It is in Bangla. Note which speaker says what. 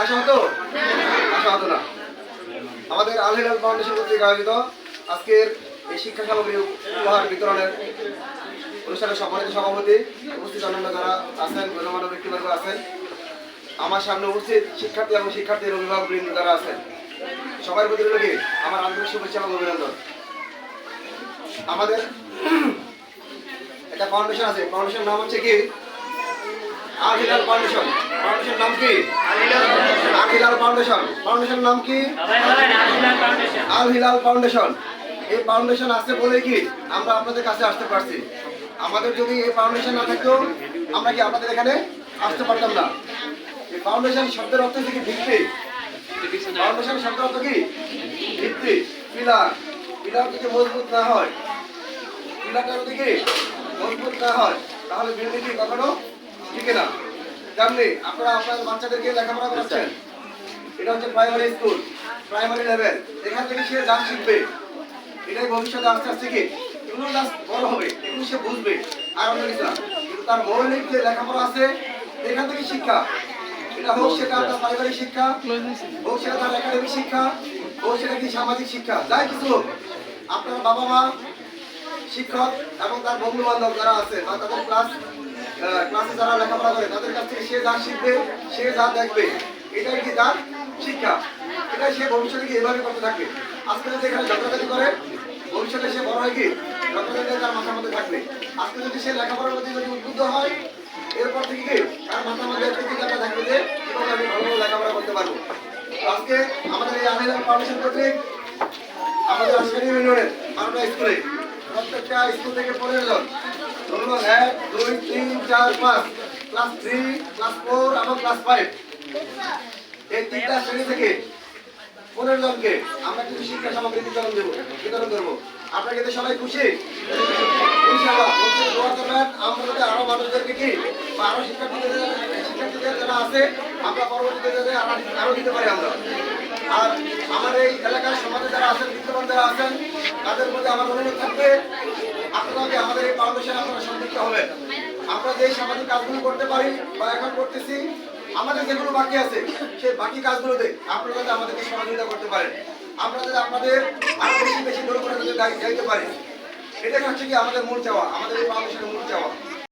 Speaker 1: আসা হতো না। আমাদের আল হিলাল ফাউন্ডেশন কর্তৃক আয়োজিত আজকের এই শিক্ষা সামগ্রী উপহার বিতরণের অনুষ্ঠানের সম্মানিত সভাপতি, উপস্থিত অন্যান্য যারা আছেন, গণ্যমান্য ব্যক্তিবর্গ আছেন, আমার সামনে উপস্থিত শিক্ষার্থী এবং শিক্ষার্থীর অভিভাবকবৃন্দ যারা আছেন, সবার প্রতি রইল কি আমার আন্তরিক শুভেচ্ছা এবং অভিনন্দন। আমাদের একটা ফাউন্ডেশন আছে, ফাউন্ডেশন নাম হচ্ছে কি আল হিলাল ফাউন্ডেশন। ফাউন্ডেশন নাম কি আল হিলাল ফাউন্ডেশন। ফাউন্ডেশন নাম কি আল হিলাল ফাউন্ডেশন। এই ফাউন্ডেশন আছে বলেই কি আমরা আপনাদের কাছে আসতে পারছি। আমাদের যদি এই ফাউন্ডেশন না থাকতো আমরা কি আপনাদের এখানে আসতে পারতাম না। এই ফাউন্ডেশন শব্দের অর্থ কি ভিত্তি। ফাউন্ডেশন শব্দের অর্থ কি ভিত্তি, পিলার। পিলার যদি মজবুত না হয়, পিলারটা যদি কি মজবুত না হয় তাহলে বিল্ডিং কি কখনো টিকে না। তেমনি আপনারা আপনার বাচ্চাদেরকে লেখাপড়া করাচ্ছেন, এটা হচ্ছে প্রাইমারি স্কুল, প্রাইমারি লেভেল। এখান থেকে সে যা শিখবে এটাই ভবিষ্যতে আস্তে আস্তে কি এগুলো বড় হবে, এগুলো সে বুঝবে আর অন্য কিছু না। কিন্তু তার মৌলিক যে লেখাপড়া আছে এখান থেকে শিক্ষা, এটা হোক সেটা আপনার পারিবারিক শিক্ষা, হোক সেটা তার একাডেমিক শিক্ষা, হোক সেটা কি সামাজিক শিক্ষা, যাই কিছু হোক, আপনার বাবা মা, শিক্ষক এবং তার বন্ধু বান্ধব যারা আছে বা তাদের ক্লাসে যারা লেখাপড়া করে তাদের কাছ থেকে সে যা শিখবে, সে যা দেখবে, এটাই কি তার শিক্ষা। এটাই সে ভবিষ্যতে কি এভাবে করতে থাকবে। আজকে যদি এখানে ঝগড়াঝাটি করে ভবিষ্যতে সে বড় হয় কি ঝগড়াঝাটি তার মাথার মধ্যে থাকবে। আজকে যদি সে লেখাপড়ার প্রতি যদি উদ্বুদ্ধ হয় এরপর থেকে কি তার মাথার মধ্যে একটা চিন্তা থাকবে যে কিভাবে আমি ভালো লেখাপড়া করতে পারবো। আজকে আমাদের এই আল হিলাল ফাউন্ডেশন কর্তৃক আমাদের আজকের ইউনিয়নের 12টা স্কুলে প্রত্যেকটা স্কুল থেকে 15 জন, ধরুন 1, 2, 3, 4, 5, ক্লাস 3, ক্লাস 4 এবং ক্লাস 5, এই তিনটা শ্রেণী থেকে 15 জনকে আমরা কিছু শিক্ষা সামগ্রী বিতরণ করবো। আপনারা কি সবাই খুশি? ইনশাআল্লাহ দোয়া করবেন আমরা যাতে আরো মানুষদেরকে কি বা আরো শিক্ষার্থীদের যারা আছে আমরা পরবর্তীতে আরো দিতে পারি আমরা। আর আমার এই এলাকার সমাজে যারা আছেন, বিদ্যমান যারা আছেন, তাদের মধ্যে আমার অনুরোধ থাকবে আপনারা আমাদের এই ফাউন্ডেশনে আপনারা সম্পৃক্ত হবেন। আমরা যে সামাজিক কাজগুলো করতে পারি বা এখন করতেছি, আমাদের যেগুলো বাকি আছে সেই বাকি কাজগুলোতে আপনারা যাতে আমাদেরকে সহযোগিতা করতে পারেন, আমরা যাতে আপনাদের আরো বেশি দূর করে যাইতে পারি। এটা হচ্ছে কি আমাদের মূল চাওয়া, আমাদের এই ফাউন্ডেশনের মূল চাওয়া।